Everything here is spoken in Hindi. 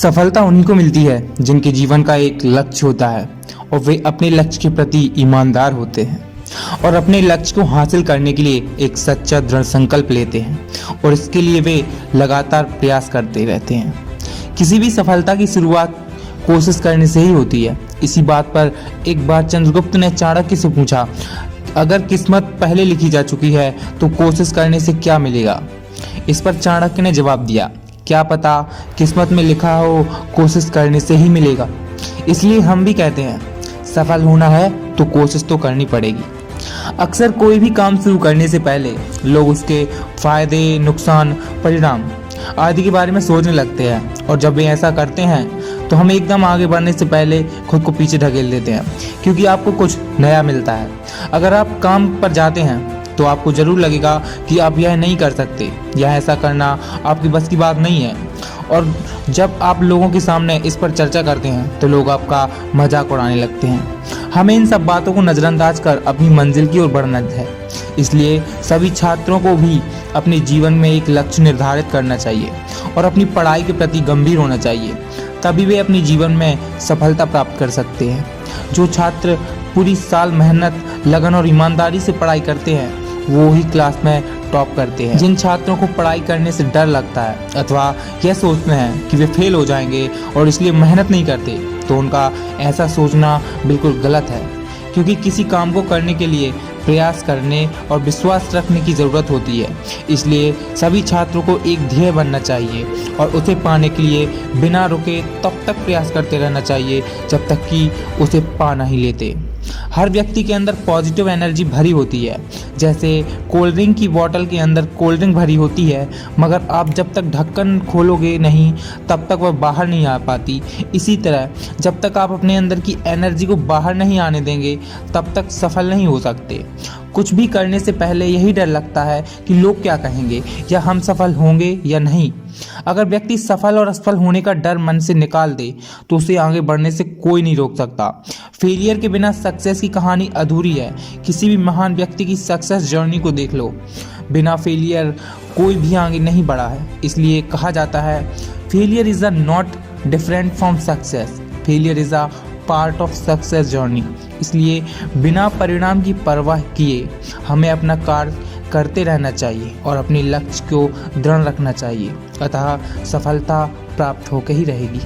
सफलता उन्हीं को मिलती है जिनके जीवन का एक लक्ष्य होता है और वे अपने लक्ष्य के प्रति ईमानदार होते हैं और अपने लक्ष्य को हासिल करने के लिए एक सच्चा दृढ़ संकल्प लेते हैं और इसके लिए वे लगातार प्रयास करते रहते हैं। किसी भी सफलता की शुरुआत कोशिश करने से ही होती है। इसी बात पर एक बार चंद्रगुप्त ने चाणक्य से पूछा, अगर किस्मत पहले लिखी जा चुकी है तो कोशिश करने से क्या मिलेगा? इस पर चाणक्य ने जवाब दिया, क्या पता किस्मत में लिखा हो कोशिश करने से ही मिलेगा। इसलिए हम भी कहते हैं सफल होना है तो कोशिश तो करनी पड़ेगी। अक्सर कोई भी काम शुरू करने से पहले लोग उसके फायदे, नुकसान, परिणाम आदि के बारे में सोचने लगते हैं और जब वे ऐसा करते हैं तो हम एकदम आगे बढ़ने से पहले खुद को पीछे ढकेल देते हैं क्योंकि आपको कुछ नया मिलता है। अगर आप काम पर जाते हैं तो आपको जरूर लगेगा कि आप यह नहीं कर सकते, यह ऐसा करना आपकी बस की बात नहीं है। और जब आप लोगों के सामने इस पर चर्चा करते हैं तो लोग आपका मजाक उड़ाने लगते हैं। हमें इन सब बातों को नज़रअंदाज कर अपनी मंजिल की ओर बढ़ना है। इसलिए सभी छात्रों को भी अपने जीवन में एक लक्ष्य निर्धारित करना चाहिए और अपनी पढ़ाई के प्रति गंभीर होना चाहिए, तभी वे अपने जीवन में सफलता प्राप्त कर सकते हैं। जो छात्र पूरी साल मेहनत, लगन और ईमानदारी से पढ़ाई करते हैं वो ही क्लास में टॉप करते हैं। जिन छात्रों को पढ़ाई करने से डर लगता है अथवा यह सोचते हैं कि वे फेल हो जाएंगे और इसलिए मेहनत नहीं करते, तो उनका ऐसा सोचना बिल्कुल गलत है, क्योंकि किसी काम को करने के लिए प्रयास करने और विश्वास रखने की ज़रूरत होती है। इसलिए सभी छात्रों को एक ध्येय बनना चाहिए और उसे पाने के लिए बिना रुके तब तक प्रयास करते रहना चाहिए जब तक कि उसे पा नहीं लेते। हर व्यक्ति के अंदर पॉजिटिव एनर्जी भरी होती है। जैसे कोल्ड ड्रिंक की बोतल के अंदर कोल्ड ड्रिंक भरी होती है, मगर आप जब तक ढक्कन खोलोगे नहीं तब तक वह बाहर नहीं आ पाती। इसी तरह जब तक आप अपने अंदर की एनर्जी को बाहर नहीं आने देंगे तब तक सफल नहीं हो सकते। कुछ भी करने से पहले यही डर लगता है कि लोग क्या कहेंगे या हम सफल होंगे या नहीं। अगर व्यक्ति सफल और असफल होने का डर मन से निकाल दे तो उसे आगे बढ़ने से कोई नहीं रोक सकता। फेलियर के बिना सक्सेस की कहानी अधूरी है। किसी भी महान व्यक्ति की सक्सेस जर्नी को देख लो, बिना फेलियर कोई भी आगे नहीं बढ़ा है। इसलिए कहा जाता है failure is a not different from success, failure is a part of success journey. इसलिए बिना परिणाम की परवाह किए हमें अपना कार्य करते रहना चाहिए और अपने लक्ष्य को दृढ़ रखना चाहिए, अतः सफलता प्राप्त होकर ही रहेगी।